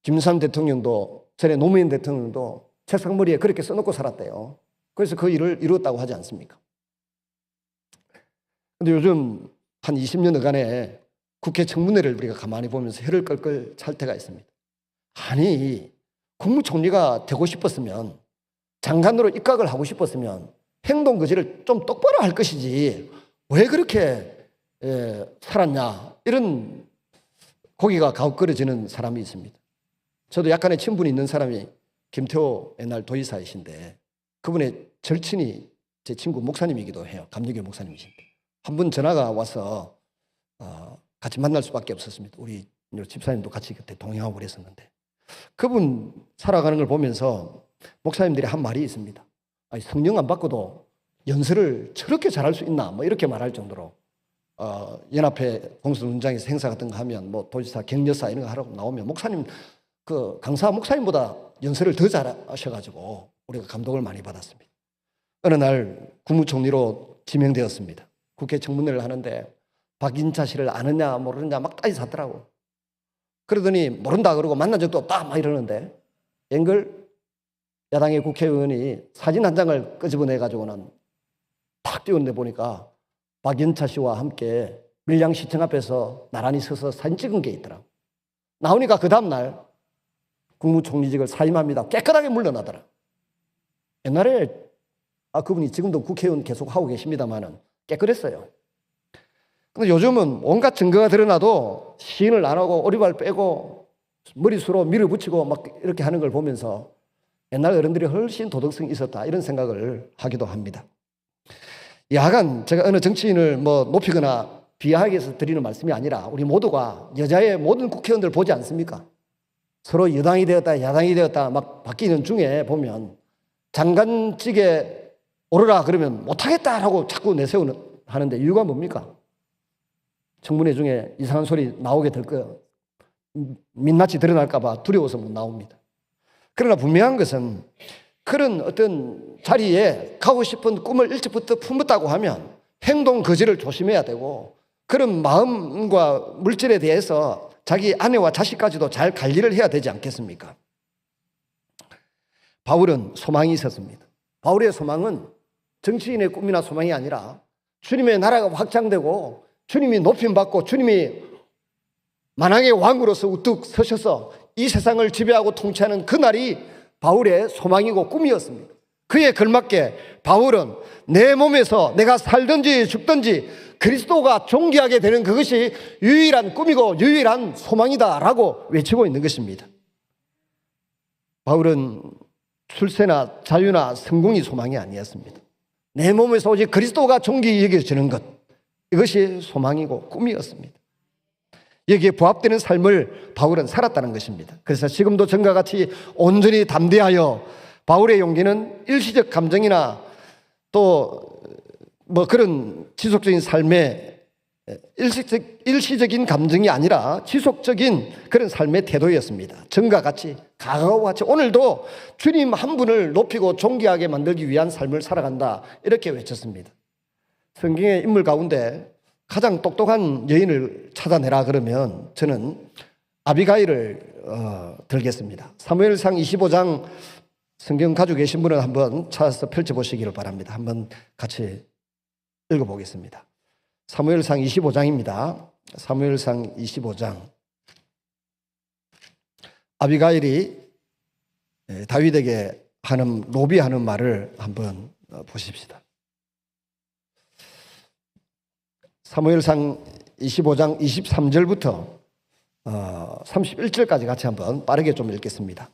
김일성 대통령도 전에 노무현 대통령도 채상머리에 그렇게 써놓고 살았대요. 그래서 그 일을 이루었다고 하지 않습니까? 근데 요즘 한 20년 어간에 국회 청문회를 우리가 가만히 보면서 혀를 끌끌 찰 때가 있습니다. 아니, 국무총리가 되고 싶었으면, 장관으로 입각을 하고 싶었으면 행동 거지를 좀 똑바로 할 것이지 왜 그렇게 살았냐, 이런 고기가 가혹거려지는 사람이 있습니다. 저도 약간의 친분이 있는 사람이 김태호 옛날 도의사이신데 그분의 절친이 제 친구 목사님이기도 해요. 감리교 목사님이신데 한 분 전화가 와서 같이 만날 수밖에 없었습니다. 우리 집사님도 같이 그때 동행하고 그랬었는데 그분 살아가는 걸 보면서 목사님들이 한 말이 있습니다. 아니, 성령 안 받고도 연설을 저렇게 잘할 수 있나, 뭐 이렇게 말할 정도로 연합회 공수훈장에서 행사 같은 거 하면 뭐 도지사, 격려사 이런 거 하러 나오면 목사님, 그 강사 목사님보다 연설을 더 잘하셔가지고 우리가 감동을 많이 받았습니다. 어느 날 국무총리로 지명되었습니다. 국회 청문회를 하는데 박인차 씨를 아느냐 모르느냐 막 따지샀더라고. 그러더니 모른다 그러고 만난 적도 없다 막 이러는데 앵글 야당의 국회의원이 사진 한 장을 끄집어내가지고는 탁 띄웠는데 보니까 박인차 씨와 함께 밀양시청 앞에서 나란히 서서 사진 찍은 게 있더라고. 나오니까 그 다음날 국무총리직을 사임합니다. 깨끗하게 물러나더라. 옛날에 그분이 지금도 국회의원 계속 하고 계십니다만은 깨끗했어요. 근데 요즘은 온갖 증거가 드러나도 시인을 안 하고 오리발 빼고 머리수로 밀어붙이고 막 이렇게 하는 걸 보면서 옛날 어른들이 훨씬 도덕성이 있었다 이런 생각을 하기도 합니다. 야간 제가 어느 정치인을 높이거나 비하하기 위해서 드리는 말씀이 아니라 우리 모두가 여자의 모든 국회의원들 보지 않습니까? 서로 여당이 되었다 야당이 되었다 막 바뀌는 중에 보면 장관직에 오르라 그러면 못하겠다라고 자꾸 내세우는데 이유가 뭡니까? 청문회 중에 이상한 소리 나오게 될 거예요. 민낯이 드러날까 봐 두려워서 못 나옵니다. 그러나 분명한 것은 그런 어떤 자리에 가고 싶은 꿈을 일찍부터 품었다고 하면 행동 거지를 조심해야 되고 그런 마음과 물질에 대해서 자기 아내와 자식까지도 잘 관리를 해야 되지 않겠습니까? 바울은 소망이 있었습니다. 바울의 소망은 정치인의 꿈이나 소망이 아니라 주님의 나라가 확장되고 주님이 높임받고 주님이 만왕의 왕으로서 우뚝 서셔서 이 세상을 지배하고 통치하는 그날이 바울의 소망이고 꿈이었습니다. 그에 걸맞게 바울은 내 몸에서 내가 살든지 죽든지 그리스도가 존귀하게 되는 그것이 유일한 꿈이고 유일한 소망이다라고 외치고 있는 것입니다. 바울은 출세나 자유나 성공이 소망이 아니었습니다. 내 몸에서 오직 그리스도가 존귀히 여겨지는 것, 이것이 소망이고 꿈이었습니다. 여기에 부합되는 삶을 바울은 살았다는 것입니다. 그래서 지금도 전과 같이 온전히 담대하여 바울의 용기는 일시적 감정이나 또 그런 지속적인 삶의 일시적인 감정이 아니라 지속적인 그런 삶의 태도였습니다. 전과 같이 강하고 같이 오늘도 주님 한 분을 높이고 존귀하게 만들기 위한 삶을 살아간다 이렇게 외쳤습니다. 성경의 인물 가운데 가장 똑똑한 여인을 찾아내라 그러면 저는 아비가일을 들겠습니다. 사무엘상 25장 성경 가지고 계신 분은 한번 찾아서 펼쳐보시기를 바랍니다. 한번 같이 읽어보겠습니다. 사무엘상 25장입니다. 사무엘상 25장. 아비가일이 다윗에게 로비하는 말을 한번 보십시다. 사무엘상 25장 23절부터 31절까지 같이 한번 빠르게 좀 읽겠습니다.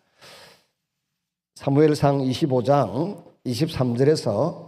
사무엘상 25장 23절에서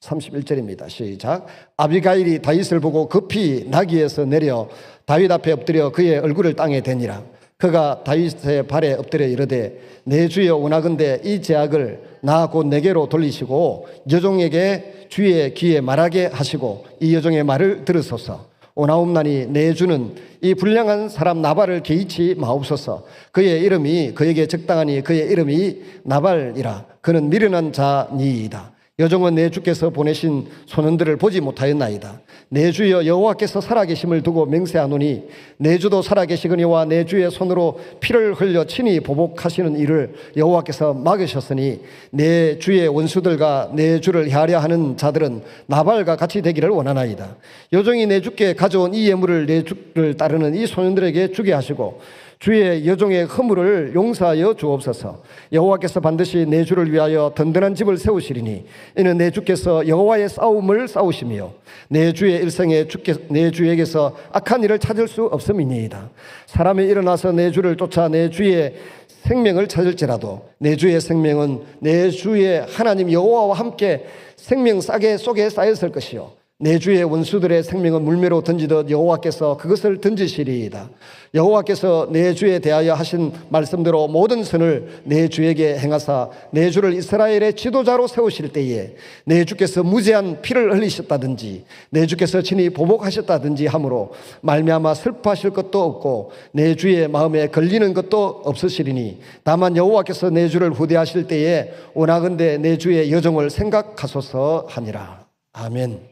31절입니다. 시작. 아비가일이 다윗을 보고 급히 나귀에서 내려 다윗 앞에 엎드려 그의 얼굴을 땅에 대니라. 그가 다윗의 발에 엎드려 이르되 내 주여 원하건대 이 제약을 나 곧 내게로 돌리시고 여종에게 주의 귀에 말하게 하시고 이 여종의 말을 들으소서. 오나옵나니 내 주는 이 불량한 사람 나발을 개의치 마옵소서. 그의 이름이 그에게 적당하니 그의 이름이 나발이라. 그는 미련한 자니이다. 여종은 내 주께서 보내신 소년들을 보지 못하였나이다. 내 주여 여호와께서 살아계심을 두고 맹세하노니 내 주도 살아계시거니와 내 주의 손으로 피를 흘려 친히 보복하시는 일을 여호와께서 막으셨으니 내 주의 원수들과 내 주를 헤아려 하는 자들은 나발과 같이 되기를 원하나이다. 여종이 내 주께 가져온 이 예물을 내 주를 따르는 이 소년들에게 주게 하시고 주의 여종의 허물을 용서하여 주옵소서. 여호와께서 반드시 내 주를 위하여 든든한 집을 세우시리니 이는 내 주께서 여호와의 싸움을 싸우시며 내 주의 일생에 내 주에게서 악한 일을 찾을 수 없음이니이다. 사람이 일어나서 내 주를 쫓아 내 주의 생명을 찾을지라도 내 주의 생명은 내 주의 하나님 여호와와 함께 생명 싸개 속에 쌓였을 것이요 내 주의 원수들의 생명은 물매로 던지듯 여호와께서 그것을 던지시리이다. 여호와께서 내 주에 대하여 하신 말씀대로 모든 선을 내 주에게 행하사 내 주를 이스라엘의 지도자로 세우실 때에 내 주께서 무제한 피를 흘리셨다든지 내 주께서 친히 보복하셨다든지 하므로 말미암아 슬퍼하실 것도 없고 내 주의 마음에 걸리는 것도 없으시리니 다만 여호와께서 내 주를 후대하실 때에 원하건대 내 주의 여종을 생각하소서 하니라. 아멘.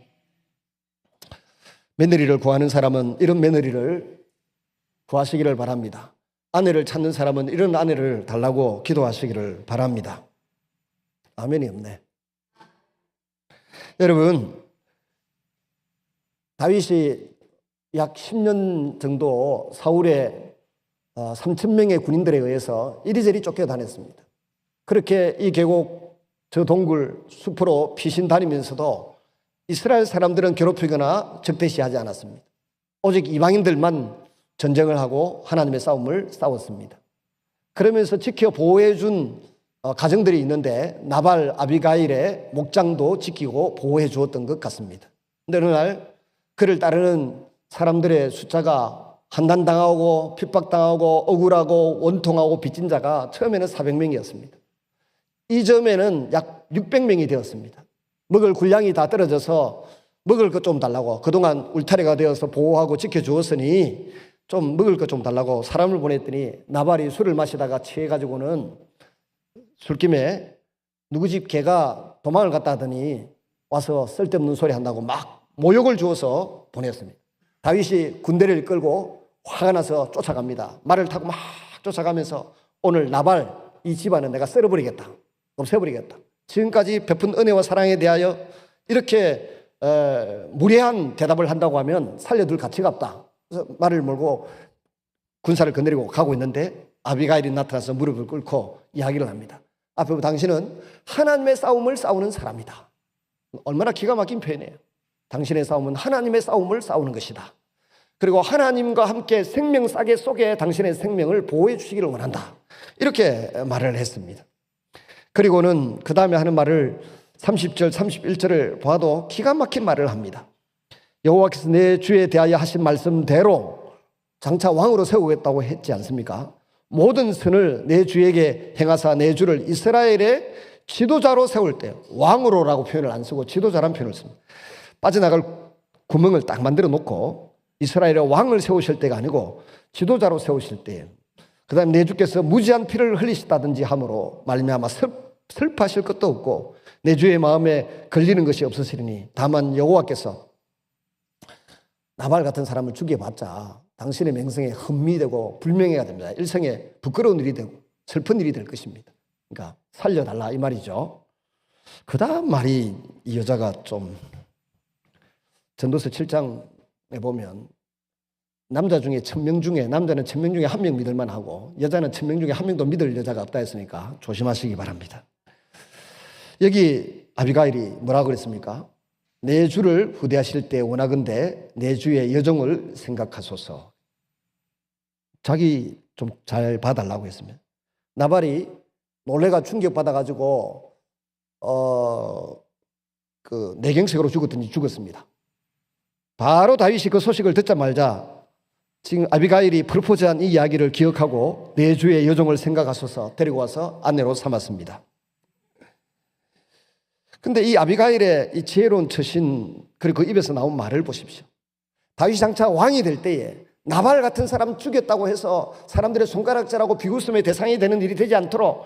며느리를 구하는 사람은 이런 며느리를 구하시기를 바랍니다. 아내를 찾는 사람은 이런 아내를 달라고 기도하시기를 바랍니다. 아멘이 없네. 여러분, 다윗이 약 10년 정도 사울의 3,000명의 군인들에 의해서 이리저리 쫓겨다녔습니다. 그렇게 이 계곡 저 동굴 숲으로 피신 다니면서도 이스라엘 사람들은 괴롭히거나 적대시하지 않았습니다. 오직 이방인들만 전쟁을 하고 하나님의 싸움을 싸웠습니다. 그러면서 지켜 보호해 준 가정들이 있는데 나발 아비가일의 목장도 지키고 보호해 주었던 것 같습니다. 그런데 어느 날 그를 따르는 사람들의 숫자가 한탄당하고 핍박당하고 억울하고 원통하고 빚진 자가 처음에는 400명이었습니다. 이 점에는 약 600명이 되었습니다. 먹을 군량이 다 떨어져서 먹을 것 좀 달라고, 그동안 울타리가 되어서 보호하고 지켜주었으니 좀 먹을 것 좀 달라고 사람을 보냈더니 나발이 술을 마시다가 취해가지고는 술김에 누구 집 개가 도망을 갔다 하더니 와서 쓸데없는 소리 한다고 막 모욕을 주어서 보냈습니다. 다윗이 군대를 끌고 화가 나서 쫓아갑니다. 말을 타고 막 쫓아가면서 오늘 나발 이 집안은 내가 썰어버리겠다, 없애버리겠다. 지금까지 베푼 은혜와 사랑에 대하여 이렇게 무례한 대답을 한다고 하면 살려둘 가치가 없다. 그래서 말을 몰고 군사를 거느리고 가고 있는데 아비가일이 나타나서 무릎을 꿇고 이야기를 합니다. 앞에 보면 당신은 하나님의 싸움을 싸우는 사람이다. 얼마나 기가 막힌 표현이에요. 당신의 싸움은 하나님의 싸움을 싸우는 것이다. 그리고 하나님과 함께 생명 싸개 속에 당신의 생명을 보호해 주시기를 원한다. 이렇게 말을 했습니다. 그리고는 그 다음에 하는 말을 30절 31절을 봐도 기가 막힌 말을 합니다. 여호와께서 내 주에 대하여 하신 말씀대로 장차 왕으로 세우겠다고 했지 않습니까? 모든 선을 내 주에게 행하사 내 주를 이스라엘의 지도자로 세울 때, 왕으로라고 표현을 안 쓰고 지도자라는 표현을 씁니다. 빠져나갈 구멍을 딱 만들어 놓고 이스라엘의 왕을 세우실 때가 아니고 지도자로 세우실 때, 그 다음에 내 주께서 무지한 피를 흘리시다든지 함으로 말미암아 슬퍼하실 것도 없고 내 주의 마음에 걸리는 것이 없으시리니 다만 여호와께서 나발 같은 사람을 죽여봤자 당신의 명성에 흠미되고 불명예가 됩니다. 일생에 부끄러운 일이 되고 슬픈 일이 될 것입니다. 그러니까 살려달라 이 말이죠. 그 다음 말이 이 여자가 좀, 전도서 7장에 보면 남자 중에 1000명 중에, 남자는 1000명 중에 1명 믿을만 하고 여자는 1000명 중에 1명도 믿을 여자가 없다 했으니까 조심하시기 바랍니다. 여기 아비가일이 뭐라고 그랬습니까? 내 주를 후대하실 때 원하건대 내 주의 여종을 생각하소서. 자기 좀 잘 봐달라고 했습니다. 나발이 놀래가 충격받아가지고 그 내경색으로 죽었든지 죽었습니다. 바로 다윗이 그 소식을 듣자마자 지금 아비가일이 프로포즈한 이 이야기를 기억하고 내 주의 여종을 생각하소서 데리고 와서 아내로 삼았습니다. 근데 이 아비가일의 이 지혜로운 처신, 그리고 그 입에서 나온 말을 보십시오. 다윗이 장차 왕이 될 때에 나발 같은 사람 죽였다고 해서 사람들의 손가락질하고 비웃음의 대상이 되는 일이 되지 않도록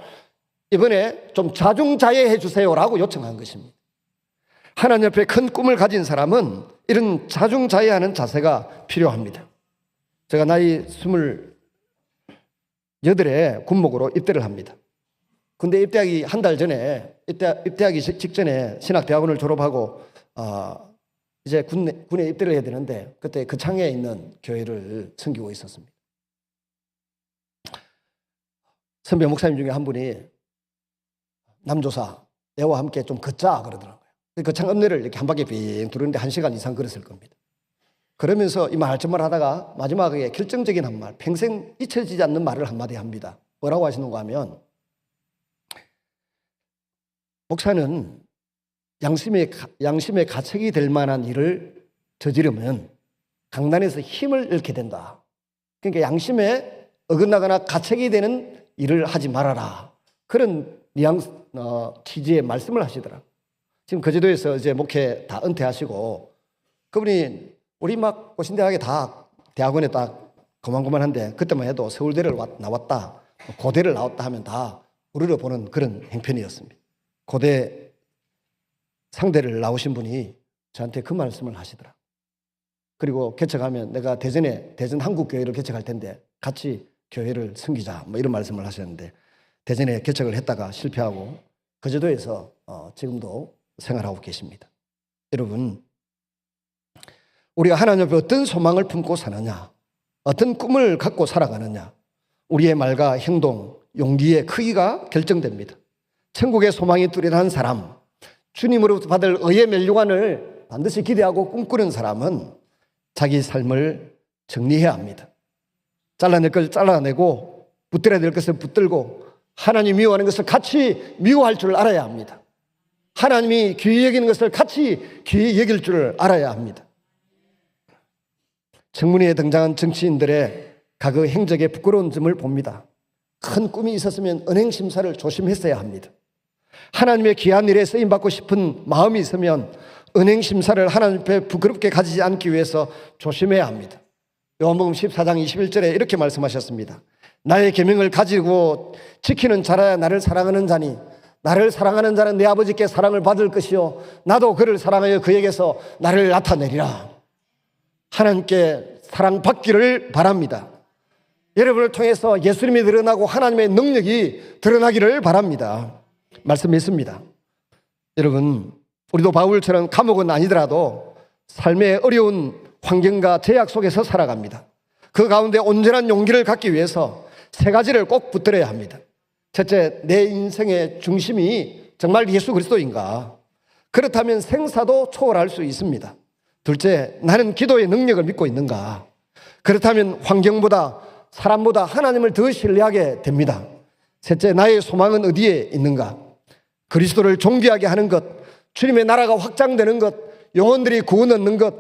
이번에 좀 자중자애해 주세요라고 요청한 것입니다. 하나님 옆에 큰 꿈을 가진 사람은 이런 자중자애하는 자세가 필요합니다. 제가 나이 28에 군목으로 입대를 합니다. 군대 입대하기 한 달 전에, 입대하기 직전에 신학대학원을 졸업하고 이제 군에 입대를 해야 되는데 그때 그 창에 있는 교회를 섬기고 있었습니다. 선배 목사님 중에 한 분이 남조사 애와 함께 좀 걷자 그러더라고요. 그 창 읍내를 이렇게 한 바퀴 빙 두르는데 1시간 이상 걸었을 겁니다. 그러면서 이 말씀을 하다가 마지막에 결정적인 한 말, 평생 잊혀지지 않는 말을 한마디 합니다. 뭐라고 하시는가 하면, 목사는 양심의 가책이 될 만한 일을 저지르면 강단에서 힘을 잃게 된다. 그러니까 양심에 어긋나거나 가책이 되는 일을 하지 말아라. 그런 취지의 말씀을 하시더라고요. 지금 거제도에서 이제 목회 다 은퇴하시고, 그분이 우리 막 고신대학에 다 대학원에 딱 고만고만한데 그때만 해도 서울대를 나왔다, 고대를 나왔다 하면 다 우리를 보는 그런 행편이었습니다. 고대 상대를 나오신 분이 저한테 그 말씀을 하시더라. 그리고 개척하면 내가 대전에 대전 한국교회를 개척할 텐데 같이 교회를 섬기자 뭐 이런 말씀을 하셨는데 대전에 개척을 했다가 실패하고 거제도에서 지금도 생활하고 계십니다. 여러분, 우리가 하나님 앞에 어떤 소망을 품고 사느냐, 어떤 꿈을 갖고 살아가느냐, 우리의 말과 행동, 용기의 크기가 결정됩니다. 천국의 소망이 뚜렷한 사람, 주님으로부터 받을 의의 멸류관을 반드시 기대하고 꿈꾸는 사람은 자기 삶을 정리해야 합니다. 잘라낼 걸 잘라내고 붙들어야 될 것을 붙들고 하나님 미워하는 것을 같이 미워할 줄 알아야 합니다. 하나님이 귀히 여기는 것을 같이 귀히 여길 줄 알아야 합니다. 청문회에 등장한 정치인들의 과거 행적에 부끄러운 점을 봅니다. 큰 꿈이 있었으면 은행심사를 조심했어야 합니다. 하나님의 귀한 일에 쓰임받고 싶은 마음이 있으면 은행심사를 하나님 앞에 부끄럽게 가지지 않기 위해서 조심해야 합니다. 요한복음 14장 21절에 이렇게 말씀하셨습니다. 나의 계명을 가지고 지키는 자라야 나를 사랑하는 자니 나를 사랑하는 자는 내 아버지께 사랑을 받을 것이요 나도 그를 사랑하여 그에게서 나를 나타내리라. 하나님께 사랑받기를 바랍니다. 여러분을 통해서 예수님이 드러나고 하나님의 능력이 드러나기를 바랍니다. 말씀 믿습니다. 여러분, 우리도 바울처럼 감옥은 아니더라도 삶의 어려운 환경과 제약 속에서 살아갑니다. 그 가운데 온전한 용기를 갖기 위해서 세 가지를 꼭 붙들어야 합니다. 첫째, 내 인생의 중심이 정말 예수 그리스도인가? 그렇다면 생사도 초월할 수 있습니다. 둘째, 나는 기도의 능력을 믿고 있는가? 그렇다면 환경보다 사람보다 하나님을 더 신뢰하게 됩니다. 셋째, 나의 소망은 어디에 있는가? 그리스도를 존귀하게 하는 것, 주님의 나라가 확장되는 것, 영혼들이 구원 얻는 것,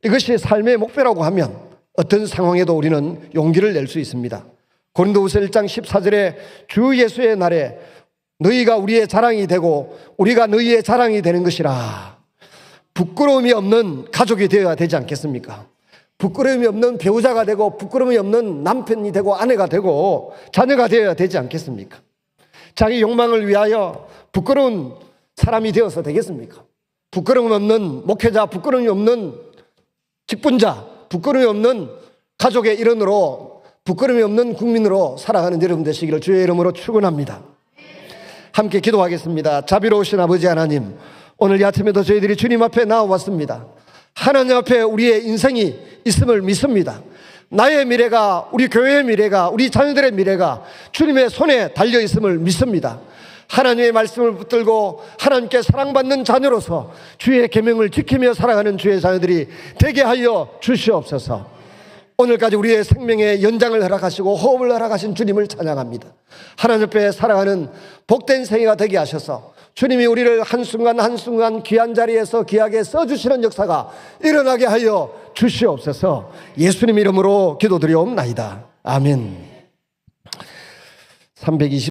이것이 삶의 목표라고 하면 어떤 상황에도 우리는 용기를 낼 수 있습니다. 고린도후서 1장 14절에 주 예수의 날에 너희가 우리의 자랑이 되고 우리가 너희의 자랑이 되는 것이라. 부끄러움이 없는 가족이 되어야 되지 않겠습니까? 부끄러움이 없는 배우자가 되고 부끄러움이 없는 남편이 되고 아내가 되고 자녀가 되어야 되지 않겠습니까? 자기 욕망을 위하여 부끄러운 사람이 되어서 되겠습니까? 부끄러움 없는 목회자, 부끄러움이 없는 직분자, 부끄러움이 없는 가족의 일원으로, 부끄러움이 없는 국민으로 살아가는 여러분 되시기를 주의 이름으로 축원합니다. 함께 기도하겠습니다. 자비로우신 아버지 하나님, 오늘 이 아침에도 저희들이 주님 앞에 나와왔습니다. 하나님 앞에 우리의 인생이 있음을 믿습니다. 나의 미래가, 우리 교회의 미래가, 우리 자녀들의 미래가 주님의 손에 달려있음을 믿습니다. 하나님의 말씀을 붙들고 하나님께 사랑받는 자녀로서 주의 계명을 지키며 살아가는 주의 자녀들이 되게 하여 주시옵소서. 오늘까지 우리의 생명의 연장을 허락하시고 호흡을 허락하신 주님을 찬양합니다. 하나님 앞에 살아가는 복된 생애가 되게 하셔서 주님이 우리를 한순간 한순간 귀한 자리에서 귀하게 써주시는 역사가 일어나게 하여 주시옵소서. 예수님 이름으로 기도드리옵나이다. 아멘. 320